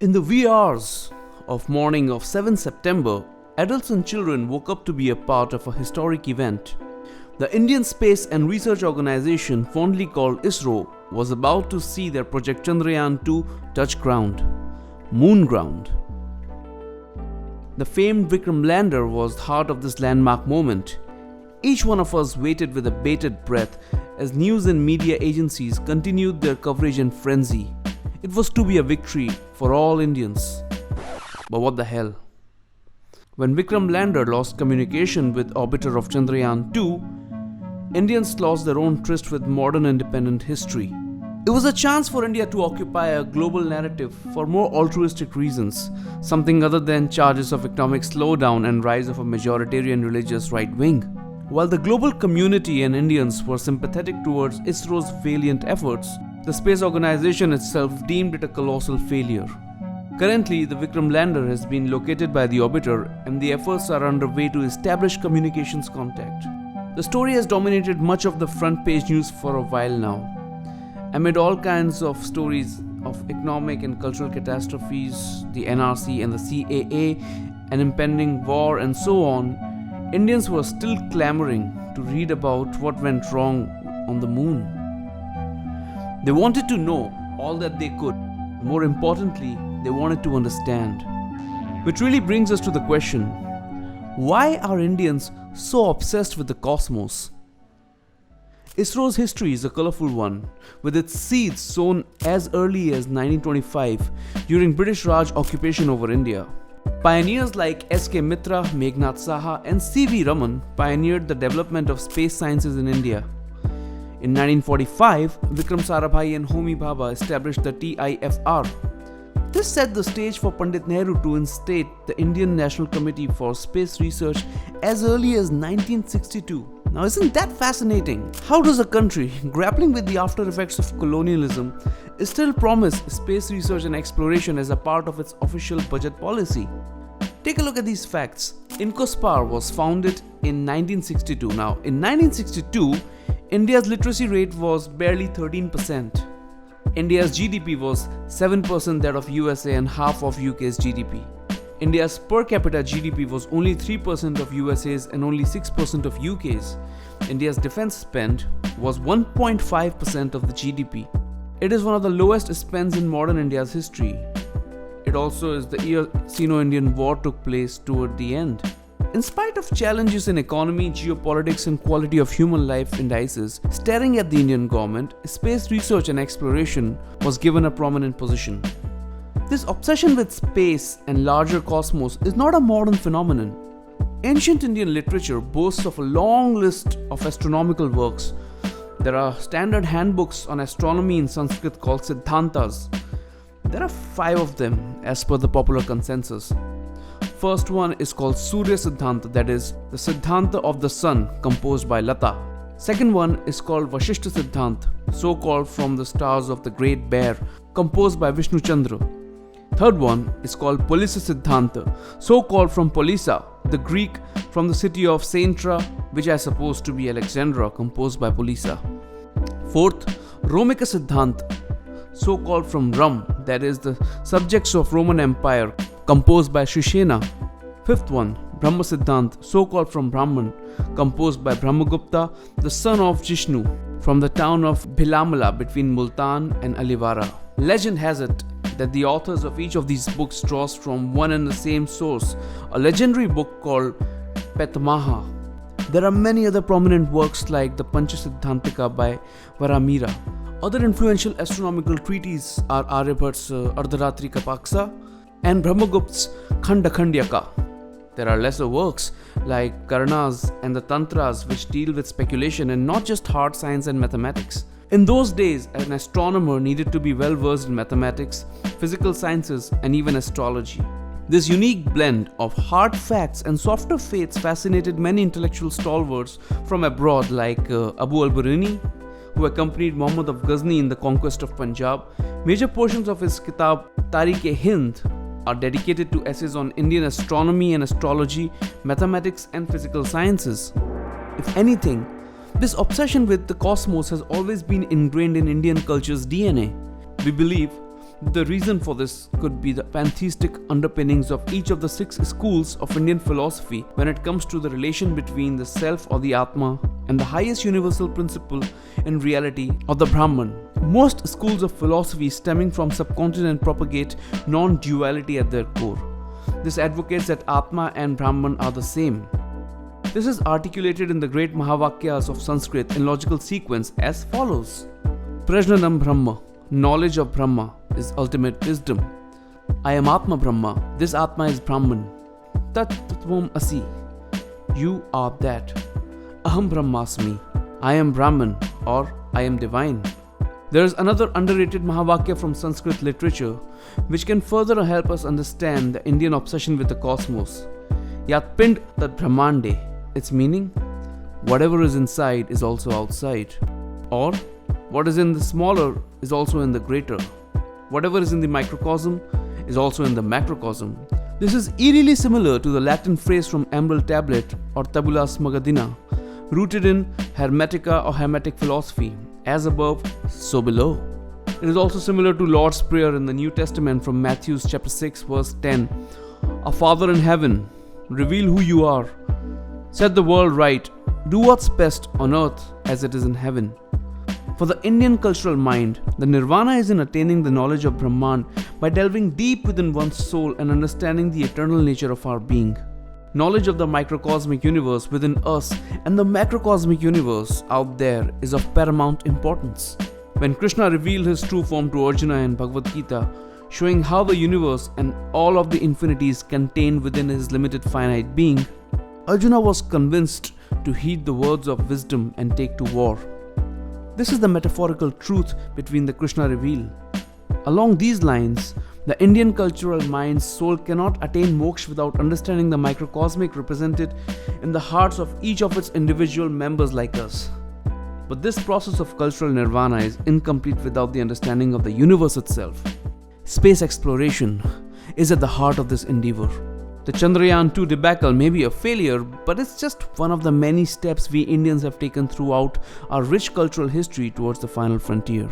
In the wee hours of morning of 7 September, adults and children woke up to be a part of a historic event. The Indian Space and Research Organization, fondly called ISRO, was about to see their project Chandrayaan 2 touch ground, moon ground. The famed Vikram lander was the heart of this landmark moment. Each one of us waited with a bated breath as news and media agencies continued their coverage in frenzy. It was to be a victory for all Indians. But what the hell? When Vikram lander lost communication with orbiter of Chandrayaan 2, Indians lost their own tryst with modern independent history. It was a chance for India to occupy a global narrative for more altruistic reasons, something other than charges of economic slowdown and rise of a majoritarian religious right wing. While the global community and Indians were sympathetic towards ISRO's valiant efforts, the space organization itself deemed it a colossal failure. Currently, the Vikram lander has been located by the orbiter and the efforts are underway to establish communications contact. The story has dominated much of the front page news for a while now. Amid all kinds of stories of economic and cultural catastrophes, the NRC and the CAA, an impending war and so on, Indians were still clamoring to read about what went wrong on the moon. They wanted to know all that they could. More importantly, they wanted to understand. Which really brings us to the question, why are Indians so obsessed with the cosmos? ISRO's history is a colorful one, with its seeds sown as early as 1925 during British Raj occupation over India. Pioneers like S.K. Mitra, Meghnad Saha and C.V. Raman pioneered the development of space sciences in India. In 1945, Vikram Sarabhai and Homi Bhabha established the TIFR. This set the stage for Pandit Nehru to instate the Indian National Committee for Space Research as early as 1962. Now, isn't that fascinating? How does a country grappling with the after effects of colonialism still promise space research and exploration as a part of its official budget policy? Take a look at these facts. INCOSPAR was founded in 1962. Now, in 1962, India's literacy rate was barely 13%. India's GDP was 7% that of USA and half of UK's GDP. India's per capita GDP was only 3% of USA's and only 6% of UK's. India's defense spend was 1.5% of the GDP. It is one of the lowest spends in modern India's history. It also is the year Sino-Indian War took place toward the end. In spite of challenges in economy, geopolitics and quality of human life indices staring at the Indian government, space research and exploration was given a prominent position. This obsession with space and larger cosmos is not a modern phenomenon. Ancient Indian literature boasts of a long list of astronomical works. There are standard handbooks on astronomy in Sanskrit called Siddhantas. There are 5 of them as per the popular consensus. First one is called Surya Siddhanta, that is, the Siddhanta of the Sun, composed by Lata. Second one is called Vashishta Siddhanta, so called from the stars of the Great Bear, composed by Vishnu Chandra. Third one is called Polisa Siddhanta, so called from Polisa, the Greek from the city of Saintra, which I suppose to be Alexandra, composed by Polisa. Fourth, Romika Siddhanta, so called from Rum, that is the subjects of Roman Empire, composed by Shishena. Fifth one, Brahma Siddhanta, so called from Brahman, composed by Brahmagupta, the son of Jishnu, from the town of Bhilamala between Multan and Alivara. Legend has it that the authors of each of these books draws from one and the same source, a legendary book called Petamaha. There are many other prominent works like the Pancha Siddhantika by Varamira. Other influential astronomical treatises are Aryabhat's Ardharatri Kapaksa and Brahmagupta's Khandakhandyaka. There are lesser works like Karnas and the Tantras which deal with speculation and not just hard science and mathematics. In those days, an astronomer needed to be well versed in mathematics, physical sciences, and even astrology. This unique blend of hard facts and softer faiths fascinated many intellectual stalwarts from abroad like Abu al-Biruni, who accompanied Muhammad of Ghazni in the conquest of Punjab. Major portions of his kitab Tarikh-e-Hind are dedicated to essays on Indian astronomy and astrology, mathematics and physical sciences. If anything, this obsession with the cosmos has always been ingrained in Indian culture's DNA. We believe The reason for this could be the pantheistic underpinnings of each of the 6 schools of Indian philosophy when it comes to the relation between the self or the Atma and the highest universal principle in reality or the Brahman. Most schools of philosophy stemming from subcontinent propagate non-duality at their core. This advocates that Atma and Brahman are the same. This is articulated in the great Mahavakyas of Sanskrit in logical sequence as follows. Prajnanam Brahma, knowledge of Brahma is ultimate wisdom. I am Atma Brahma, this Atma is Brahman. Tat Tatvam Asi, you are that. Aham Brahmasmi, I am Brahman or I am divine. There is another underrated Mahavakya from Sanskrit literature which can further help us understand the Indian obsession with the cosmos. Yat Pind Tat Brahmande, its meaning, whatever is inside is also outside. Or, what is in the smaller is also in the greater. Whatever is in the microcosm is also in the macrocosm. This is eerily similar to the Latin phrase from Emerald Tablet or Tabula Smagadina, rooted in Hermetica or Hermetic philosophy, as above, so below. It is also similar to Lord's Prayer in the New Testament from Matthew chapter 6 verse 10. Our Father in heaven, reveal who you are. Set the world right. Do what's best on earth as it is in heaven. For the Indian cultural mind, the nirvana is in attaining the knowledge of Brahman by delving deep within one's soul and understanding the eternal nature of our being. Knowledge of the microcosmic universe within us and the macrocosmic universe out there is of paramount importance. When Krishna revealed his true form to Arjuna in Bhagavad Gita, showing how the universe and all of the infinities contained within his limited finite being, Arjuna was convinced to heed the words of wisdom and take to war. This is the metaphorical truth between the Krishna reveal. Along these lines, the Indian cultural mind's soul cannot attain moksha without understanding the microcosmic represented in the hearts of each of its individual members like us. But this process of cultural nirvana is incomplete without the understanding of the universe itself. Space exploration is at the heart of this endeavor. The Chandrayaan 2 debacle may be a failure, but it's just one of the many steps we Indians have taken throughout our rich cultural history towards the final frontier.